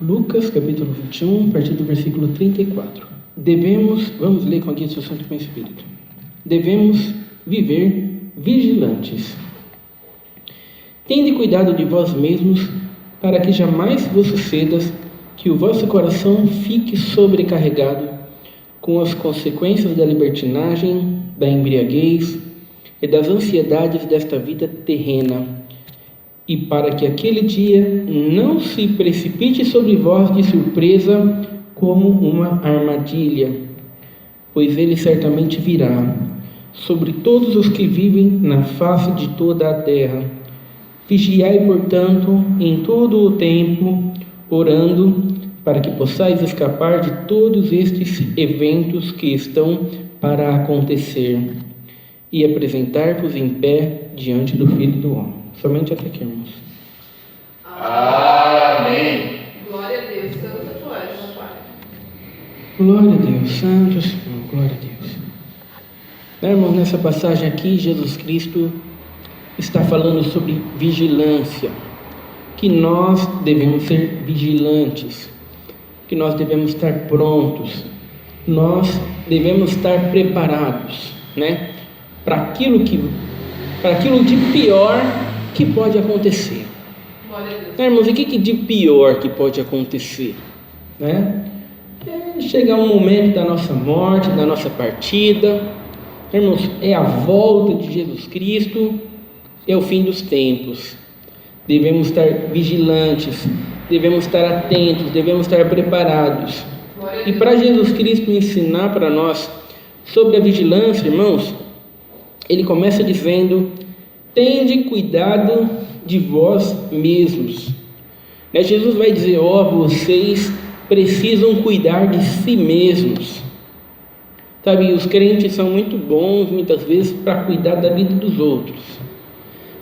Lucas, capítulo 21, a partir do versículo 34. Vamos ler com a guia do Santo Espírito. Devemos viver vigilantes. Tende cuidado de vós mesmos, para que jamais vos sucedas que o vosso coração fique sobrecarregado com as consequências da libertinagem, da embriaguez e das ansiedades desta vida terrena, e para que aquele dia não se precipite sobre vós de surpresa como uma armadilha, pois ele certamente virá sobre todos os que vivem na face de toda a terra. Vigiai, portanto, em todo o tempo, orando, para que possais escapar de todos estes eventos que estão para acontecer, e apresentar-vos em pé diante do Filho do Homem. Somente até aqui, irmãos. Amém. Glória a Deus. Santo tu és, meu Pai. Glória a Deus. Santo Senhor. Glória a Deus. Irmãos, nessa passagem aqui, Jesus Cristo está falando sobre vigilância, que nós devemos ser vigilantes, que nós devemos estar prontos, nós devemos estar preparados, para aquilo de pior que pode acontecer. Irmãos, o que de pior que pode acontecer? É chegar um momento da nossa morte, da nossa partida. Irmãos, é a volta de Jesus Cristo, é o fim dos tempos. Devemos estar vigilantes, devemos estar atentos, devemos estar preparados. E para Jesus Cristo ensinar para nós sobre a vigilância, irmãos, ele começa dizendo: tende cuidado de vós mesmos. Jesus vai dizer: vocês precisam cuidar de si mesmos. Sabe, os crentes são muito bons, muitas vezes, para cuidar da vida dos outros.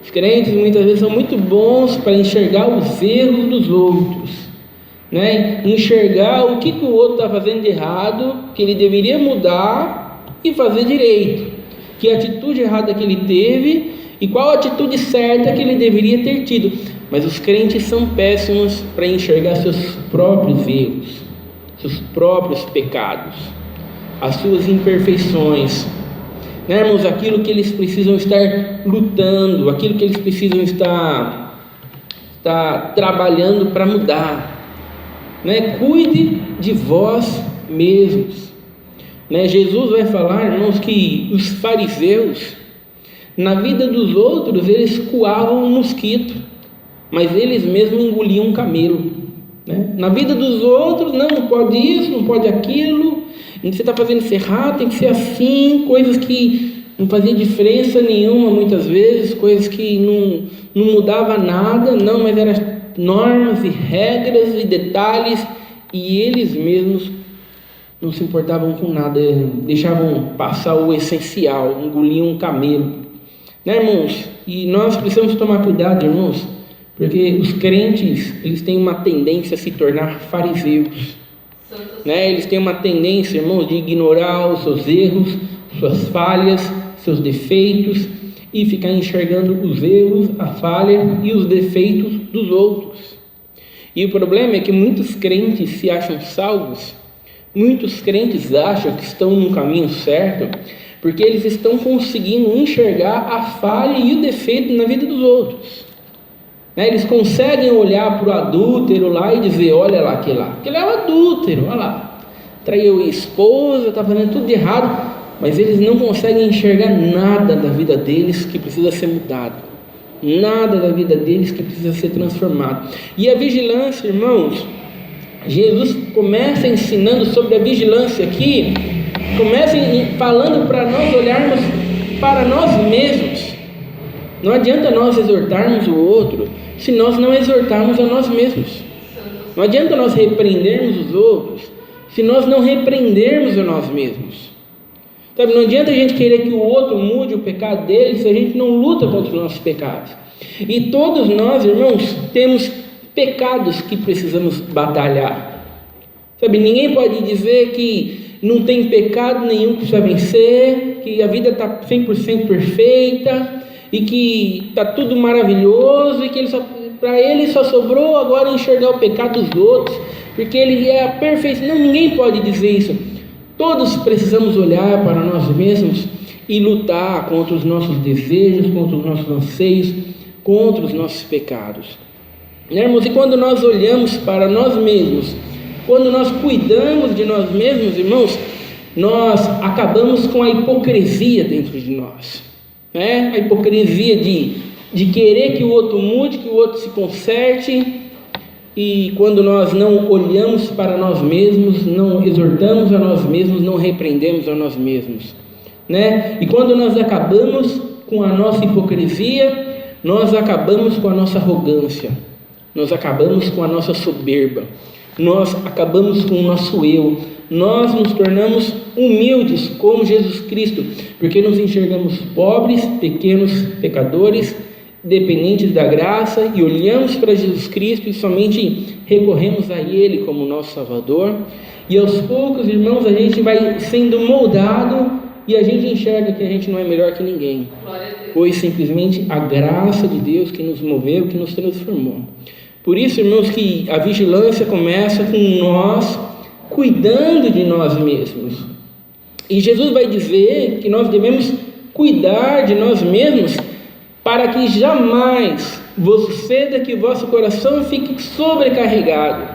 Os crentes, muitas vezes, são muito bons para enxergar os erros dos outros, enxergar o que o outro está fazendo de errado, que ele deveria mudar e fazer direito. Que atitude errada que ele teve e qual atitude certa que ele deveria ter tido. Mas os crentes são péssimos para enxergar seus próprios erros, seus próprios pecados, as suas imperfeições, irmãos, aquilo que eles precisam estar lutando, aquilo que eles precisam estar trabalhando para mudar. Cuide de vós mesmos. Jesus vai falar, irmãos, que os fariseus, na vida dos outros, eles coavam um mosquito, mas eles mesmos engoliam um camelo. Na vida dos outros, não pode isso, não pode aquilo, você está fazendo isso errado, tem que ser assim, coisas que não faziam diferença nenhuma muitas vezes, coisas que não mudava nada, mas eram normas e regras e detalhes, e eles mesmos não se importavam com nada, deixavam passar o essencial, engoliam um camelo, irmãos? E nós precisamos tomar cuidado, irmãos, porque os crentes, eles têm uma tendência a se tornar fariseus, eles têm uma tendência, irmãos, de ignorar os seus erros, suas falhas, seus defeitos, e ficar enxergando os erros, a falha e os defeitos dos outros. E o problema é que muitos crentes se acham salvos, muitos crentes acham que estão no caminho certo, porque eles estão conseguindo enxergar a falha e o defeito na vida dos outros. Eles conseguem olhar para o adúltero lá e dizer: olha lá, aquele é o adúltero, olha lá, traiu a esposa, está fazendo tudo de errado, mas eles não conseguem enxergar nada da vida deles que precisa ser mudado, nada da vida deles que precisa ser transformado. E a vigilância, irmãos, Jesus começa ensinando sobre a vigilância aqui, começa falando para nós olharmos para nós mesmos. Não adianta nós exortarmos o outro se nós não exortarmos a nós mesmos. Não adianta nós repreendermos os outros se nós não repreendermos a nós mesmos. Sabe, não adianta a gente querer que o outro mude o pecado dele se a gente não luta contra os nossos pecados. E todos nós, irmãos, temos pecados que precisamos batalhar. Sabe, ninguém pode dizer que não tem pecado nenhum que precisa vencer, que a vida está 100% perfeita e que está tudo maravilhoso e que ele só para ele só sobrou agora enxergar o pecado dos outros, porque ele é a perfeição. Não, ninguém pode dizer isso. Todos precisamos olhar para nós mesmos e lutar contra os nossos desejos, contra os nossos anseios, contra os nossos pecados. Né, irmãos? E quando nós olhamos para nós mesmos, quando nós cuidamos de nós mesmos, irmãos, nós acabamos com a hipocrisia dentro de nós, né? A hipocrisia de querer que o outro mude, que o outro se conserte. E quando nós não olhamos para nós mesmos, não exortamos a nós mesmos, não repreendemos a nós mesmos, né? E quando nós acabamos com a nossa hipocrisia, nós acabamos com a nossa arrogância, nós acabamos com a nossa soberba, nós acabamos com o nosso eu, nós nos tornamos humildes como Jesus Cristo, porque nos enxergamos pobres, pequenos pecadores, dependentes da graça, e olhamos para Jesus Cristo e somente recorremos a Ele como nosso Salvador. E aos poucos, irmãos, a gente vai sendo moldado e a gente enxerga que a gente não é melhor que ninguém, pois simplesmente a graça de Deus que nos moveu, que nos transformou. Por isso, irmãos, que a vigilância começa com nós cuidando de nós mesmos. E Jesus vai dizer que nós devemos cuidar de nós mesmos para que jamais vos suceda que vosso coração fique sobrecarregado.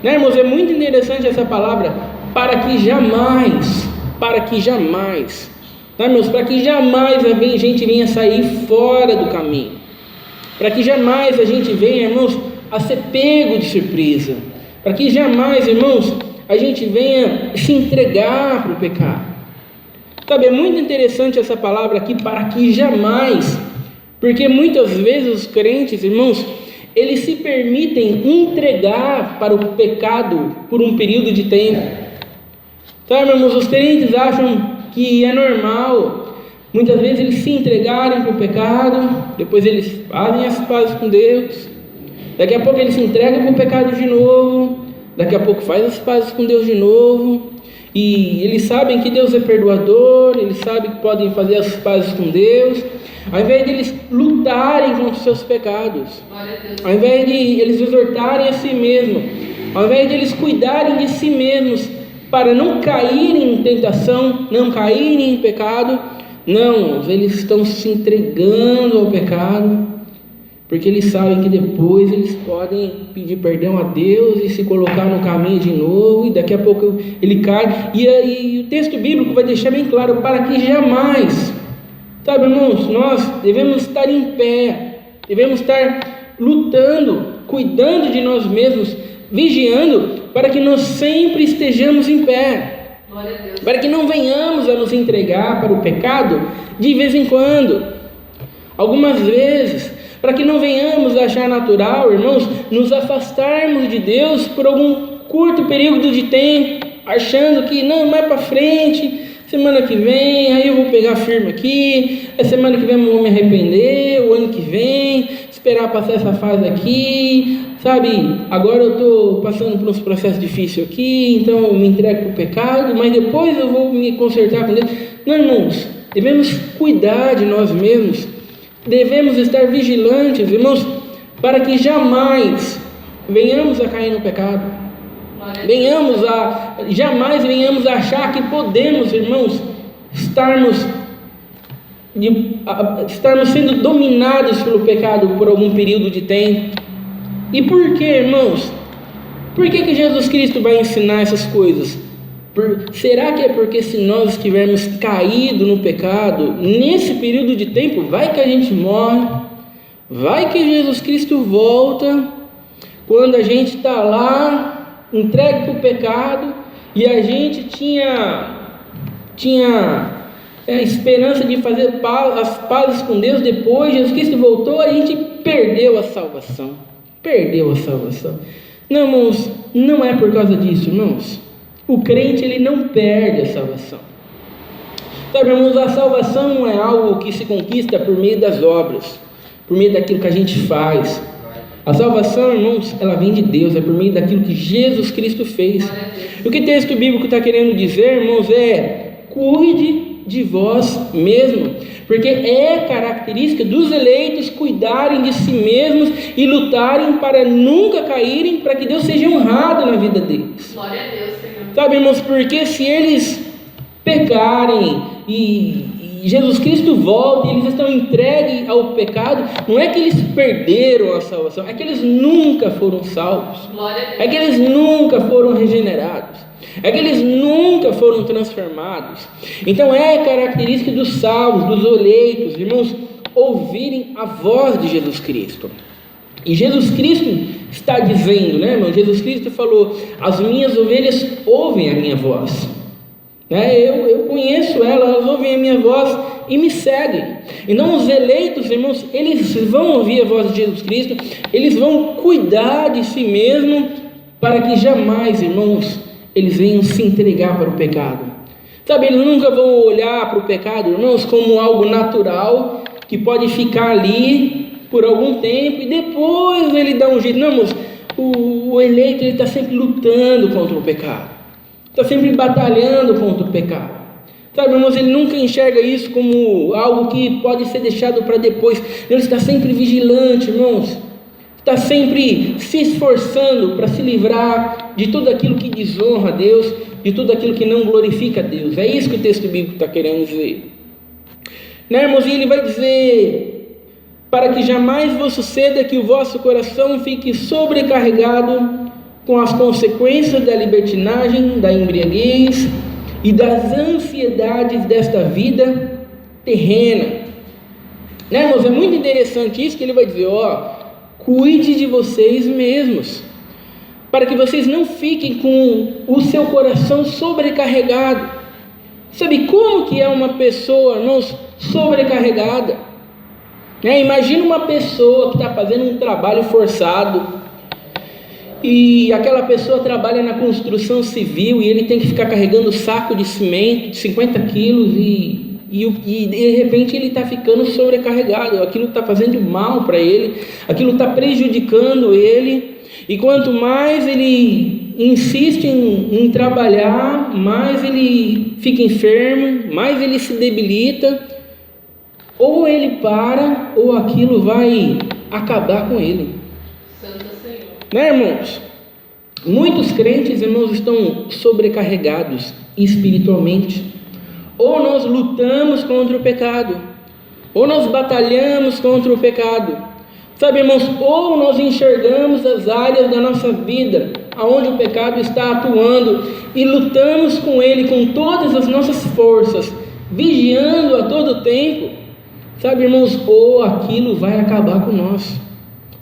Né, irmãos? É muito interessante essa palavra, para que jamais, tá, irmãos? Para que jamais a gente venha sair fora do caminho, para que jamais a gente venha, irmãos, a ser pego de surpresa, para que jamais, irmãos, a gente venha se entregar para o pecado. Sabe, é muito interessante essa palavra aqui, para que jamais, porque muitas vezes os crentes, irmãos, eles se permitem entregar para o pecado por um período de tempo. Sabe, irmãos, os crentes acham que é normal, muitas vezes eles se entregarem para o pecado, depois eles fazem as pazes com Deus, daqui a pouco eles se entregam para o pecado de novo, daqui a pouco faz as pazes com Deus de novo. E eles sabem que Deus é perdoador, eles sabem que podem fazer as pazes com Deus, ao invés de eles lutarem contra os seus pecados, ao invés de eles exortarem a si mesmos, ao invés de eles cuidarem de si mesmos, para não caírem em tentação, não caírem em pecado, não, eles estão se entregando ao pecado, porque eles sabem que depois eles podem pedir perdão a Deus e se colocar no caminho de novo, e daqui a pouco ele cai, e o texto bíblico vai deixar bem claro, para que jamais, sabe, irmãos, nós devemos estar em pé, devemos estar lutando, cuidando de nós mesmos, vigiando, para que nós sempre estejamos em pé, para que não venhamos a nos entregar para o pecado de vez em quando, algumas vezes, para que não venhamos a achar natural, irmãos, nos afastarmos de Deus por algum curto período de tempo, achando que não, mais para frente, semana que vem, aí eu vou pegar firme aqui, a semana que vem eu vou me arrepender, o ano que vem, esperar passar essa fase aqui, sabe, agora eu estou passando por uns processos difíceis aqui, então eu me entrego para o pecado, mas depois eu vou me consertar com Deus. Não, irmãos, devemos cuidar de nós mesmos, devemos estar vigilantes, irmãos, para que jamais venhamos a cair no pecado, jamais venhamos a achar que podemos, irmãos, estarmos sendo dominados pelo pecado por algum período de tempo. E por que, irmãos? Por que Jesus Cristo vai ensinar essas coisas? Será que é porque se nós estivermos caídos no pecado, nesse período de tempo, vai que a gente morre, vai que Jesus Cristo volta, quando a gente está lá, entregue para o pecado, e a gente tinha esperança de fazer as pazes com Deus, depois Jesus Cristo voltou, a gente perdeu a salvação. Não, irmãos, não é por causa disso, irmãos. O crente, ele não perde a salvação. Sabe, irmãos, a salvação não é algo que se conquista por meio das obras, por meio daquilo que a gente faz. A salvação, irmãos, ela vem de Deus, é por meio daquilo que Jesus Cristo fez. O que o texto bíblico está querendo dizer, irmãos, é: cuide de vós mesmo, Porque é característica dos eleitos cuidarem de si mesmos e lutarem para nunca caírem, para que Deus seja honrado na vida deles. Glória a Deus, Senhor. Sabe, irmãos, porque se eles pecarem e Jesus Cristo volta e eles estão entregues ao pecado, não é que eles perderam a salvação, é que eles nunca foram salvos, Glória a Deus. é que eles nunca foram regenerados, é que eles nunca foram transformados. Então é característica dos salvos, dos eleitos, irmãos, ouvirem a voz de Jesus Cristo. E Jesus Cristo está dizendo, né, irmão? Jesus Cristo falou: as minhas ovelhas ouvem a minha voz. Eu conheço elas ouvem a minha voz e me seguem. Então os eleitos, irmãos, eles vão ouvir a voz de Jesus Cristo, eles vão cuidar de si mesmo, para que jamais, irmãos, eles venham se entregar para o pecado. Sabe, eles nunca vão olhar para o pecado, irmãos, como algo natural, que pode ficar ali por algum tempo e depois ele dá um jeito. Não, irmãos, o eleito está sempre lutando contra o pecado, está sempre batalhando contra o pecado. Sabe, irmãos, ele nunca enxerga isso como algo que pode ser deixado para depois. Ele está sempre vigilante, irmãos. Está sempre se esforçando para se livrar de tudo aquilo que desonra a Deus, de tudo aquilo que não glorifica a Deus. É isso que o texto bíblico está querendo dizer. Né, irmãos? E ele vai dizer: para que jamais vos suceda que o vosso coração fique sobrecarregado com as consequências da libertinagem, da embriaguez e das ansiedades desta vida terrena. Né, irmãos? É muito interessante isso que ele vai dizer: cuide de vocês mesmos, para que vocês não fiquem com o seu coração sobrecarregado. Sabe como que é uma pessoa, irmãos, sobrecarregada? Imagina uma pessoa que está fazendo um trabalho forçado, e aquela pessoa trabalha na construção civil e ele tem que ficar carregando saco de cimento de 50 quilos e de repente ele está ficando sobrecarregado. Aquilo está fazendo mal para ele, aquilo está prejudicando ele, e quanto mais ele insiste em trabalhar, mais ele fica enfermo, mais ele se debilita. Ou ele para, ou aquilo vai acabar com ele. Santo Senhor. Né, irmãos? Muitos crentes, irmãos, estão sobrecarregados espiritualmente. Ou nós lutamos contra o pecado, ou nós batalhamos contra o pecado. Sabe, irmãos, ou nós enxergamos as áreas da nossa vida onde o pecado está atuando e lutamos com ele com todas as nossas forças, vigiando a todo tempo. Sabe, irmãos, ou aquilo vai acabar com nós,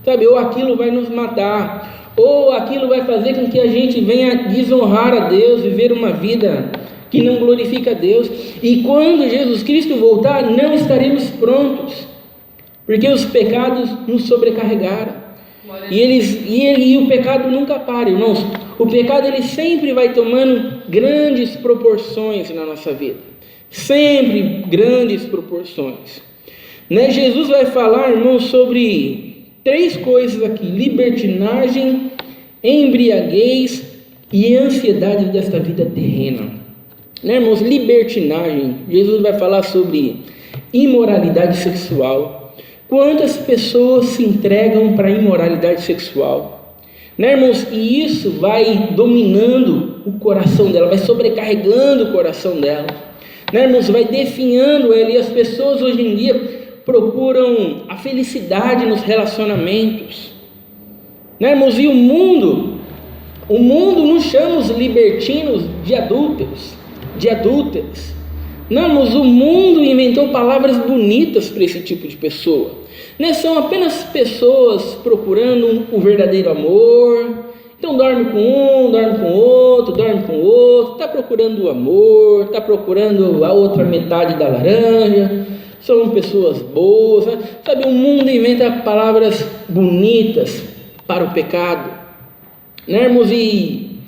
sabe, ou aquilo vai nos matar, ou aquilo vai fazer com que a gente venha desonrar a Deus, viver uma vida que não glorifica a Deus. E quando Jesus Cristo voltar, não estaremos prontos, porque os pecados nos sobrecarregaram. E o pecado nunca para, irmãos. O pecado ele sempre vai tomando grandes proporções na nossa vida, sempre grandes proporções. Jesus vai falar, irmãos, sobre 3 coisas aqui: libertinagem, embriaguez e ansiedade desta vida terrena. Irmãos, libertinagem, Jesus vai falar sobre imoralidade sexual. Quantas pessoas se entregam para a imoralidade sexual? Irmãos, e isso vai dominando o coração dela, vai sobrecarregando o coração dela. Irmãos, vai definhando ela. E as pessoas hoje em dia procuram a felicidade nos relacionamentos, irmãos? E o mundo nos chama os libertinos de adúlteros, de adúlteras. Irmãos, o mundo inventou palavras bonitas para esse tipo de pessoa. São apenas pessoas procurando o verdadeiro amor. Então dorme com um, dorme com outro, dorme com outro, está procurando o amor, está procurando a outra metade da laranja. São pessoas boas, sabe? O mundo inventa palavras bonitas para o pecado, irmãos? E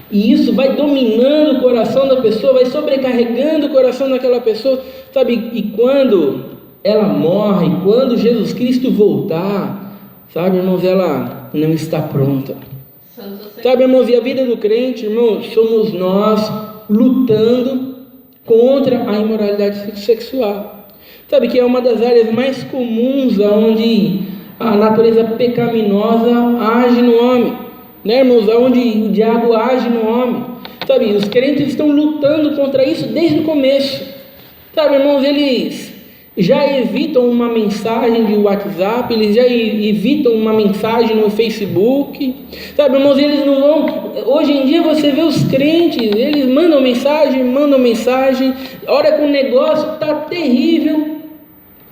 isso vai dominando o coração da pessoa, vai sobrecarregando o coração daquela pessoa, sabe? E quando ela morre, quando Jesus Cristo voltar, sabe, irmãos, ela não está pronta. Sabe, irmãos, e a vida do crente, irmãos, somos nós lutando contra a imoralidade sexual. Sabe que é uma das áreas mais comuns onde a natureza pecaminosa age no homem, né, irmãos? Onde o diabo age no homem. Sabe, os crentes estão lutando contra isso desde o começo. Sabe, irmãos, eles já evitam uma mensagem de WhatsApp, eles já evitam uma mensagem no Facebook. Sabe, irmãos, eles não vão... Hoje em dia você vê os crentes, eles mandam mensagem, a hora que o negócio está terrível,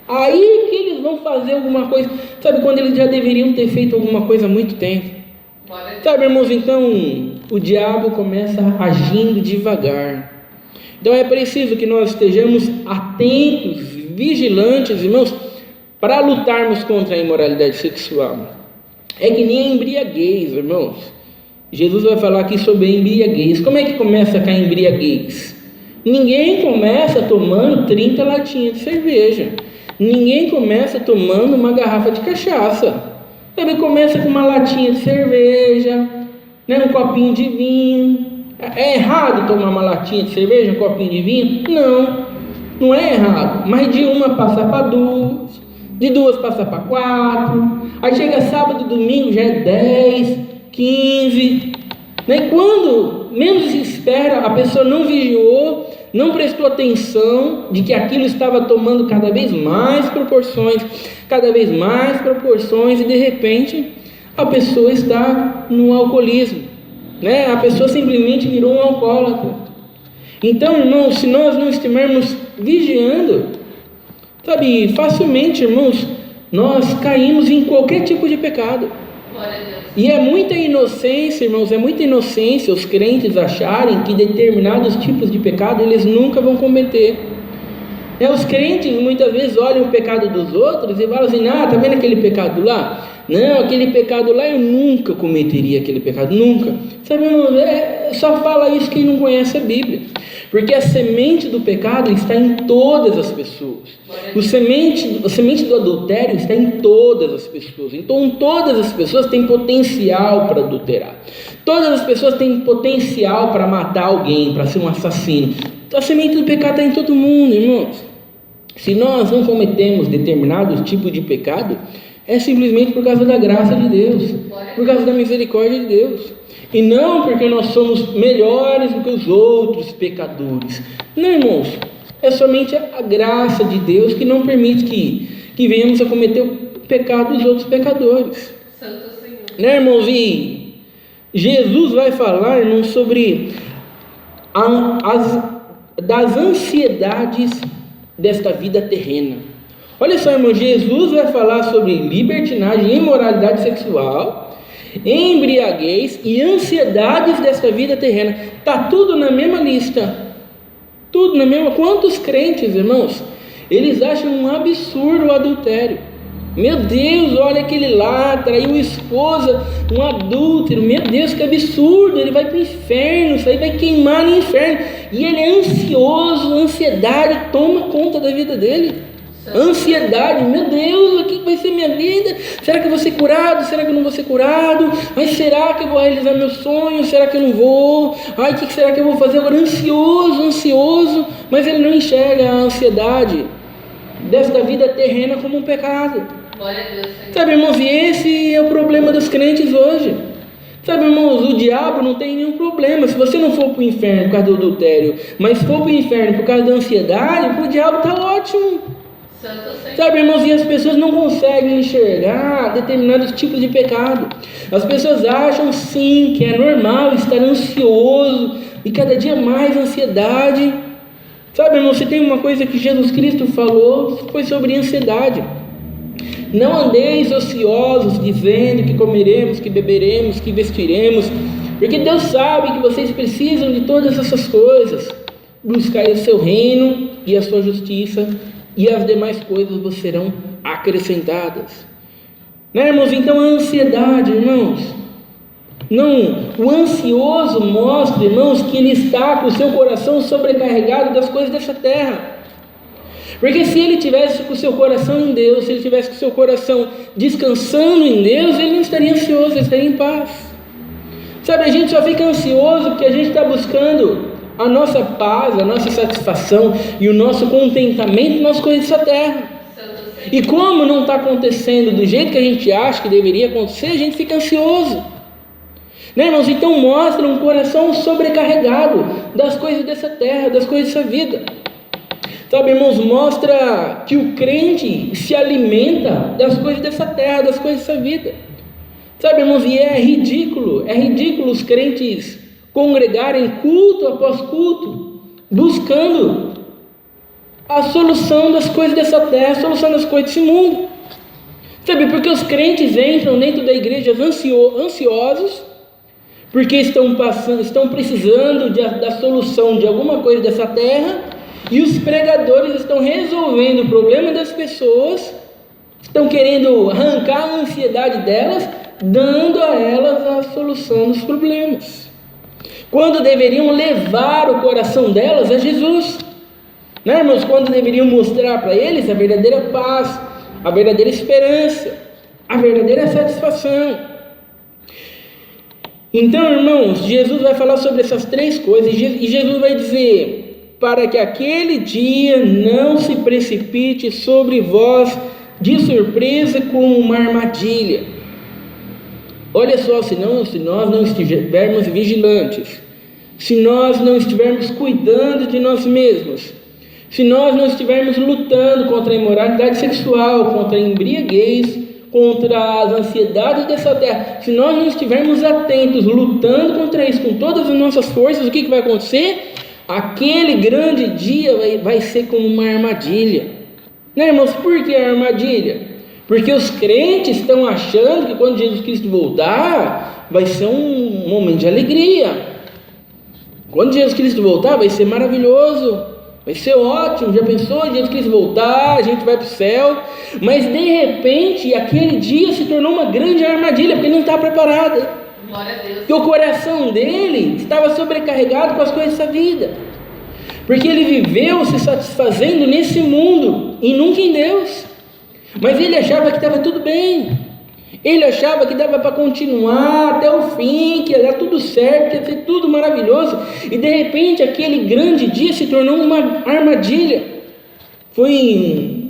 aí que eles vão fazer alguma coisa. Sabe, quando eles já deveriam ter feito alguma coisa há muito tempo. Sabe, irmãos, então o diabo começa agindo devagar. Então é preciso que nós estejamos atentos, vigilantes, irmãos, para lutarmos contra a imoralidade sexual. É que nem a embriaguez, irmãos. Jesus vai falar aqui sobre a embriaguez. Como é que começa com a embriaguez? Ninguém começa tomando 30 latinhas de cerveja. Ninguém começa tomando uma garrafa de cachaça. Ele começa com uma latinha de cerveja, né, um copinho de vinho. É errado tomar uma latinha de cerveja, um copinho de vinho? Não, não é errado. Mas de uma passar para duas, de duas passar para 4. Aí chega sábado e domingo, já é 10, 15. Né? Quando menos se espera, a pessoa não vigiou, não prestou atenção de que aquilo estava tomando cada vez mais proporções, e de repente a pessoa está no alcoolismo, né? A pessoa simplesmente virou um alcoólatra. Então, irmãos, se nós não estivermos vigiando, sabe, facilmente, irmãos, nós caímos em qualquer tipo de pecado. E é muita inocência, irmãos, é muita inocência os crentes acharem que determinados tipos de pecado eles nunca vão cometer. Os crentes muitas vezes olham o pecado dos outros e falam assim: tá vendo aquele pecado lá? Não, aquele pecado lá eu nunca cometeria aquele pecado, nunca. Sabe, irmãos, só fala isso quem não conhece a Bíblia. Porque a semente do pecado está em todas as pessoas. A semente do adultério está em todas as pessoas. Então todas as pessoas têm potencial para adulterar. Todas as pessoas têm potencial para matar alguém, para ser um assassino. A semente do pecado está em todo mundo, irmãos. Se nós não cometemos determinados tipos de pecado, é simplesmente por causa da graça de Deus, por causa da misericórdia de Deus. E não porque nós somos melhores do que os outros pecadores. Não, irmãos, é somente a graça de Deus que não permite que venhamos a cometer o pecado dos outros pecadores. Santo Senhor. Né, irmãos? E Jesus vai falar, irmãos, sobre das ansiedades desta vida terrena. Olha só, irmão, Jesus vai falar sobre libertinagem, imoralidade sexual, embriaguez e ansiedades desta vida terrena. Está tudo na mesma lista. Tudo na mesma. Quantos crentes, irmãos, eles acham um absurdo o adultério? Meu Deus, olha aquele lá, traiu esposa, um adúltero. Meu Deus, que absurdo, ele vai para o inferno, isso aí vai queimar no inferno. E ele é ansioso, ansiedade toma conta da vida dele. Ansiedade, meu Deus, o que vai ser minha vida? Será que eu vou ser curado? Será que eu não vou ser curado? Ai, será que eu vou realizar meu sonho? Será que eu não vou? Ai, o que será que eu vou fazer agora? Ansioso, mas ele não enxerga a ansiedade desta vida terrena como um pecado. Glória a Deus, Senhor. Sabe, irmãos, e esse é o problema dos crentes hoje. Sabe, irmãos, o diabo não tem nenhum problema. Se você não for para o inferno por causa do adultério, mas for para o inferno por causa da ansiedade, para o diabo está ótimo. Sabe, irmãos, e as pessoas não conseguem enxergar determinados tipos de pecado. As pessoas acham sim que é normal estar ansioso e cada dia mais ansiedade. Sabe, irmão, se tem uma coisa que Jesus Cristo falou, foi sobre ansiedade. Não andeis ociosos dizendo que comeremos, que beberemos, que vestiremos, porque Deus sabe que vocês precisam de todas essas coisas. Buscai o seu reino e a sua justiça, e as demais coisas vos serão acrescentadas. Né, irmãos? Então a ansiedade, irmãos, não, o ansioso mostra, irmãos, que ele está com o seu coração sobrecarregado das coisas dessa terra. Porque se ele tivesse com o seu coração em Deus, se ele tivesse com o seu coração descansando em Deus, ele não estaria ansioso, ele estaria em paz. Sabe, a gente só fica ansioso porque a gente está buscando a nossa paz, a nossa satisfação e o nosso contentamento nas coisas dessa terra. E como não está acontecendo do jeito que a gente acha que deveria acontecer, a gente fica ansioso, né, irmãos? Então mostra um coração sobrecarregado das coisas dessa terra, das coisas dessa vida. Sabe, irmãos, mostra que o crente se alimenta das coisas dessa terra, das coisas dessa vida. Sabe, irmãos, e é ridículo os crentes congregarem culto após culto, buscando a solução das coisas dessa terra, a solução das coisas desse mundo. Sabe, porque os crentes entram dentro da igreja ansiosos, porque estão precisando da solução de alguma coisa dessa terra, e os pregadores estão resolvendo o problema das pessoas, estão querendo arrancar a ansiedade delas, dando a elas a solução dos problemas, quando deveriam levar o coração delas a Jesus, né, irmãos? Quando deveriam mostrar para eles a verdadeira paz, a verdadeira esperança, a verdadeira satisfação. Então, irmãos, Jesus vai falar sobre essas três coisas, e Jesus vai dizer: para que aquele dia não se precipite sobre vós de surpresa como uma armadilha. Olha só, se nós não estivermos vigilantes, se nós não estivermos cuidando de nós mesmos, se nós não estivermos lutando contra a imoralidade sexual, contra a embriaguez, contra as ansiedades dessa terra, se nós não estivermos atentos, lutando contra isso com todas as nossas forças, o que vai acontecer? Aquele grande dia vai ser como uma armadilha, né, irmãos? Por que a armadilha? Porque os crentes estão achando que quando Jesus Cristo voltar, vai ser um momento de alegria. Quando Jesus Cristo voltar, vai ser maravilhoso, vai ser ótimo. Já pensou? Jesus Cristo voltar, a gente vai para o céu. Mas de repente, aquele dia se tornou uma grande armadilha, porque ele não está preparado. Glória a Deus. Porque o coração dele estava sobrecarregado com as coisas dessa vida, porque ele viveu se satisfazendo nesse mundo e nunca em Deus. Mas ele achava que estava tudo bem, ele achava que dava para continuar até o fim, que ia dar tudo certo, que ia ser tudo maravilhoso, e de repente aquele grande dia se tornou uma armadilha. Foi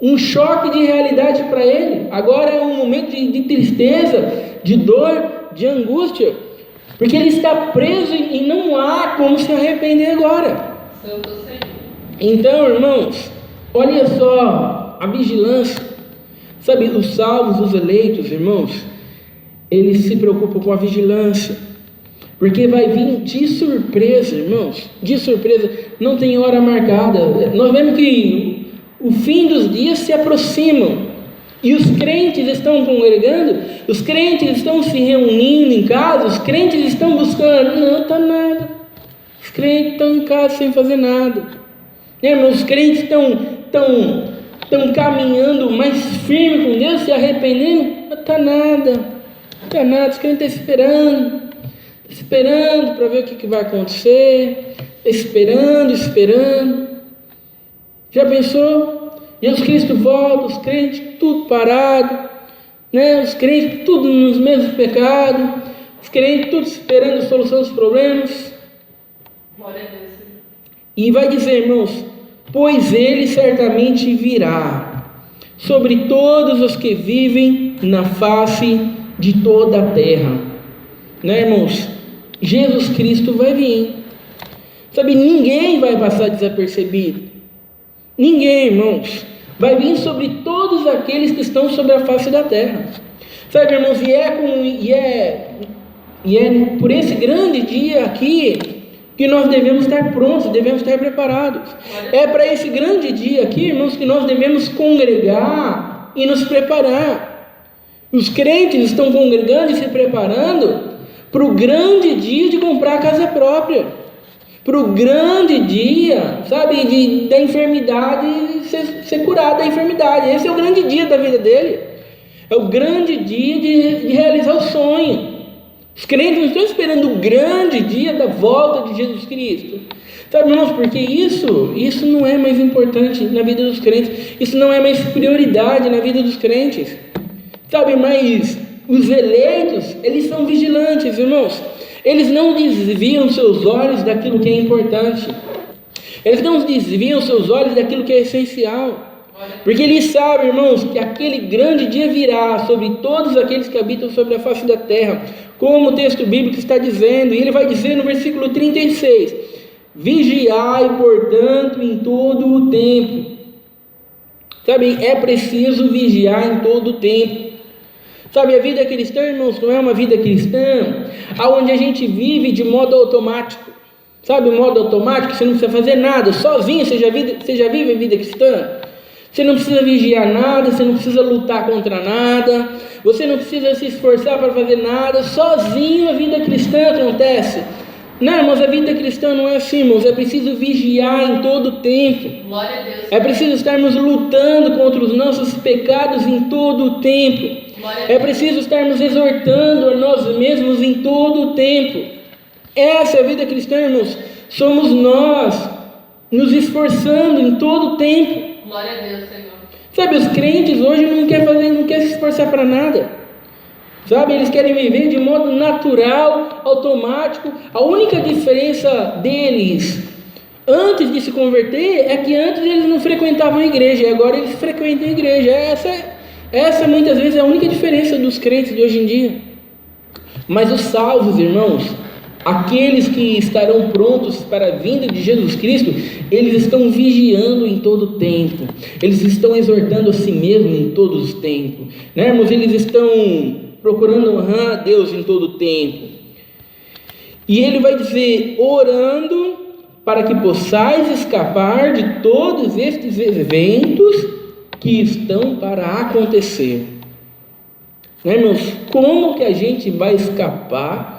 um choque de realidade para ele. Agora é um momento de tristeza, de dor, de angústia, porque ele está preso e não há como se arrepender agora. Santo Senhor. Então, irmãos, olha só a vigilância. Sabe, os salvos, os eleitos, irmãos, eles se preocupam com a vigilância, porque vai vir de surpresa, irmãos, de surpresa, não tem hora marcada. Nós vemos que o fim dos dias se aproximam, e os crentes estão congregando, os crentes estão se reunindo em casa, os crentes estão buscando, não está nada. Os crentes estão em casa sem fazer nada. Os crentes estão caminhando mais firme com Deus, se arrependendo, não está nada. Não está nada, os crentes estão esperando para ver o que vai acontecer, esperando. Já pensou? Jesus Cristo volta, os crentes tudo parado, né? Os crentes tudo nos mesmos pecados, os crentes tudo esperando a solução dos problemas. Glória a Deus. E vai dizer, irmãos, pois ele certamente virá sobre todos os que vivem na face de toda a terra, né, irmãos? Jesus Cristo vai vir, sabe? Ninguém vai passar desapercebido. Ninguém, irmãos, vai vir sobre todos aqueles que estão sobre a face da terra. Sabe, irmãos, e é por esse grande dia aqui que nós devemos estar prontos, devemos estar preparados. É para esse grande dia aqui, irmãos, que nós devemos congregar e nos preparar. Os crentes estão congregando e se preparando para o grande dia de comprar a casa própria, para o grande dia, sabe, da enfermidade, ser curado da enfermidade. Esse é o grande dia da vida dele, é o grande dia de realizar o sonho. Os crentes não estão esperando o grande dia da volta de Jesus Cristo, sabe, irmãos, porque isso não é mais importante na vida dos crentes, isso não é mais prioridade na vida dos crentes, sabe? Mas os eleitos, eles são vigilantes, irmãos. eles não desviam seus olhos daquilo que é importante. Eles não desviam seus olhos daquilo que é essencial. Porque eles sabem, irmãos, que aquele grande dia virá sobre todos aqueles que habitam sobre a face da terra, como o texto bíblico está dizendo. E ele vai dizer no versículo 36, vigiai, portanto, em todo o tempo. Sabe, é preciso vigiar em todo o tempo. Sabe, a vida cristã, irmãos, não é uma vida cristã onde a gente vive de modo automático. Sabe, o modo automático, você não precisa fazer nada, sozinho você já vive a vida cristã. Você não precisa vigiar nada, você não precisa lutar contra nada, você não precisa se esforçar para fazer nada, sozinho a vida cristã acontece. Não, irmãos, a vida cristã não é assim, irmãos, é preciso vigiar em todo o tempo. Glória a Deus. É preciso estarmos lutando contra os nossos pecados em todo o tempo. É preciso estarmos exortando a nós mesmos em todo o tempo. Essa é a vida cristã, irmãos. Somos nós nos esforçando em todo o tempo. Glória a Deus, Senhor. Sabe, os crentes hoje não querem se esforçar para nada. Sabe, eles querem viver de modo natural, automático. A única diferença deles antes de se converter é que antes eles não frequentavam a igreja e agora eles frequentam a igreja. Essa muitas vezes é a única diferença dos crentes de hoje em dia. Mas os salvos, irmãos, aqueles que estarão prontos para a vinda de Jesus Cristo, eles estão vigiando em todo o tempo. Eles estão exortando a si mesmos em todos os tempos, né, irmãos? Eles estão procurando honrar a Deus em todo o tempo. E ele vai dizer, orando para que possais escapar de todos estes eventos que estão para acontecer. Né, irmãos? Como que a gente vai escapar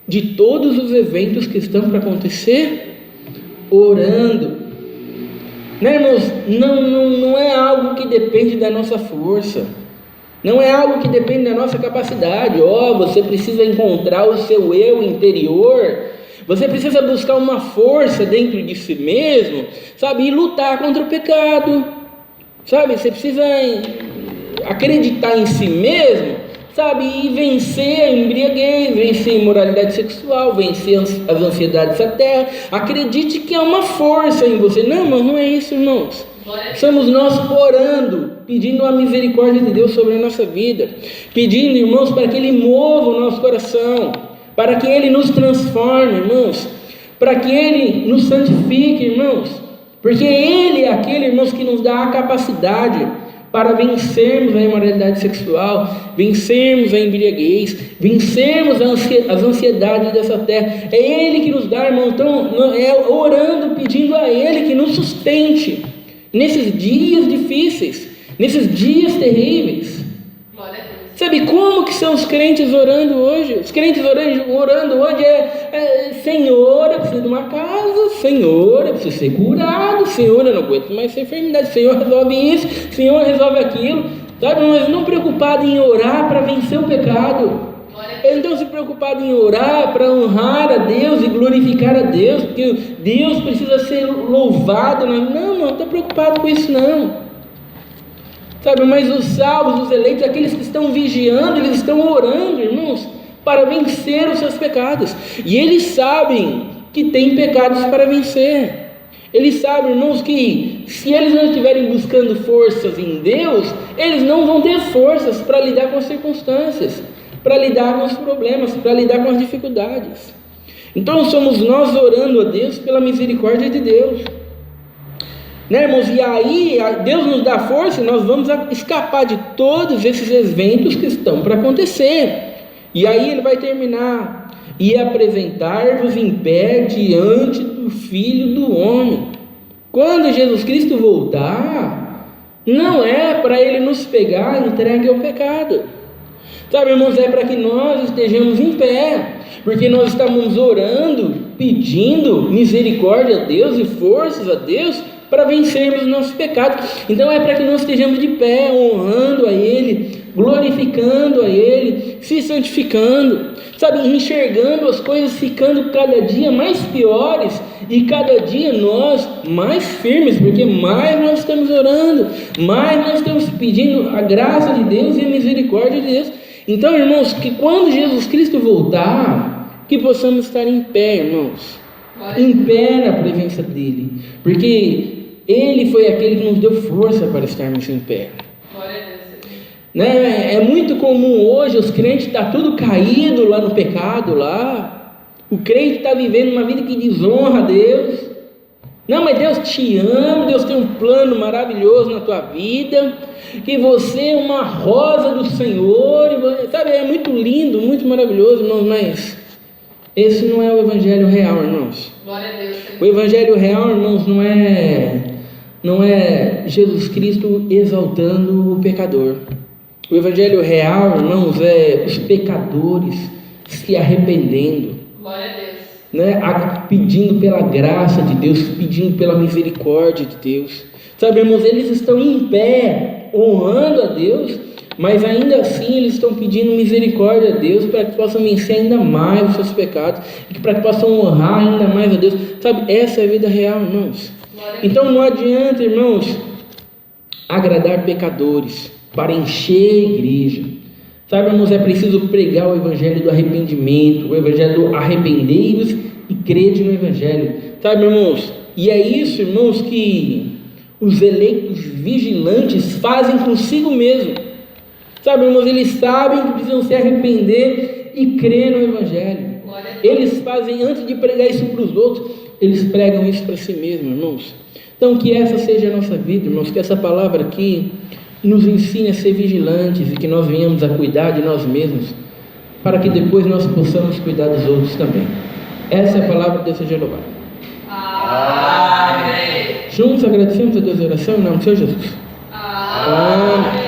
de todos os eventos que estão para acontecer? Orando. Né, irmãos? Não é algo que depende da nossa força. Não é algo que depende da nossa capacidade. Você precisa encontrar o seu eu interior. Você precisa buscar uma força dentro de si mesmo, sabe? E lutar contra o pecado. Sabe? Você precisa acreditar em si mesmo, sabe? E vencer a embriaguez, vencer a imoralidade sexual, vencer as ansiedades da terra. Acredite que há uma força em você. Não, mas não é isso, irmãos. Somos nós orando, pedindo a misericórdia de Deus sobre a nossa vida, pedindo, irmãos, para que Ele mova o nosso coração, para que Ele nos transforme, irmãos, para que Ele nos santifique, irmãos, porque Ele é aquele, irmãos, que nos dá a capacidade para vencermos a imoralidade sexual, vencermos a embriaguez, vencermos as ansiedades dessa terra. É Ele que nos dá, irmão. Então, é orando, pedindo a Ele que nos sustente nesses dias difíceis, nesses dias terríveis. Glória a Deus. Sabe como que são os crentes orando hoje? Os crentes orando hoje Senhor, eu preciso de uma casa, Senhor, eu preciso ser curado, Senhor, eu não aguento mais essa enfermidade, Senhor, resolve isso, Senhor, resolve aquilo, sabe? Mas não preocupado em orar para vencer o pecado. Eles não se preocupados em orar para honrar a Deus e glorificar a Deus, porque Deus precisa ser louvado. Não está preocupado com isso não. Sabe, mas os salvos, os eleitos, aqueles que estão vigiando, eles estão orando, irmãos, para vencer os seus pecados. E eles sabem que tem pecados para vencer. Eles sabem, irmãos, que se eles não estiverem buscando forças em Deus, eles não vão ter forças para lidar com as circunstâncias, para lidar com os problemas, para lidar com as dificuldades. Então somos nós orando a Deus pela misericórdia de Deus, né, irmãos? E aí Deus nos dá força e nós vamos escapar de todos esses eventos que estão para acontecer. E aí ele vai terminar: e apresentar-vos em pé diante do Filho do Homem. Quando Jesus Cristo voltar, não é para Ele nos pegar entregue ao pecado, sabe, irmãos? É para que nós estejamos em pé, porque nós estamos orando, pedindo misericórdia a Deus e forças a Deus para vencermos o nosso pecado. Então é para que nós estejamos de pé, honrando a Ele, glorificando a Ele, se santificando, sabe, enxergando as coisas ficando cada dia mais piores e cada dia nós mais firmes, porque mais nós estamos orando, mais nós estamos pedindo a graça de Deus e a misericórdia de Deus. Então, irmãos, que quando Jesus Cristo voltar, que possamos estar em pé, irmãos, Glória em pé na presença dEle, porque Ele foi aquele que nos deu força para estarmos em pé. a Deus, Senhor. Né? É muito comum hoje os crentes estar tudo caído lá no pecado lá. O crente está vivendo uma vida que desonra a Deus. Não, mas Deus te ama, Deus tem um plano maravilhoso na tua vida, que você é uma rosa do Senhor, e você, sabe, é muito lindo, muito maravilhoso, irmãos, mas esse não é o evangelho real, irmãos. Glória a Deus, Senhor. O evangelho real, irmãos, não é Jesus Cristo exaltando o pecador. O evangelho real, irmãos, é os pecadores se arrependendo, Glória a Deus. né? Pedindo pela graça de Deus, pedindo pela misericórdia de Deus. Sabe, irmãos, eles estão em pé, honrando a Deus, mas ainda assim eles estão pedindo misericórdia a Deus para que possam vencer ainda mais os seus pecados, e para que possam honrar ainda mais a Deus. Sabe, essa é a vida real, irmãos. Então não adianta, irmãos, agradar pecadores para encher a igreja. Sabe, irmãos, é preciso pregar o evangelho do arrependimento, o evangelho do arrependei-vos e crede no evangelho. Sabe, irmãos, e é isso, irmãos, que os eleitos vigilantes fazem consigo mesmo. Sabe, irmãos, eles sabem que precisam se arrepender e crer no evangelho. Eles fazem, antes de pregar isso para os outros, eles pregam isso para si mesmos, irmãos. Então que essa seja a nossa vida, irmãos, que essa palavra aqui nos ensine a ser vigilantes e que nós venhamos a cuidar de nós mesmos, para que depois nós possamos cuidar dos outros também. Essa é a palavra de Deus seja louvado. Amém. Juntos agradecemos a Deus em oração em nome do Senhor Jesus. Amém.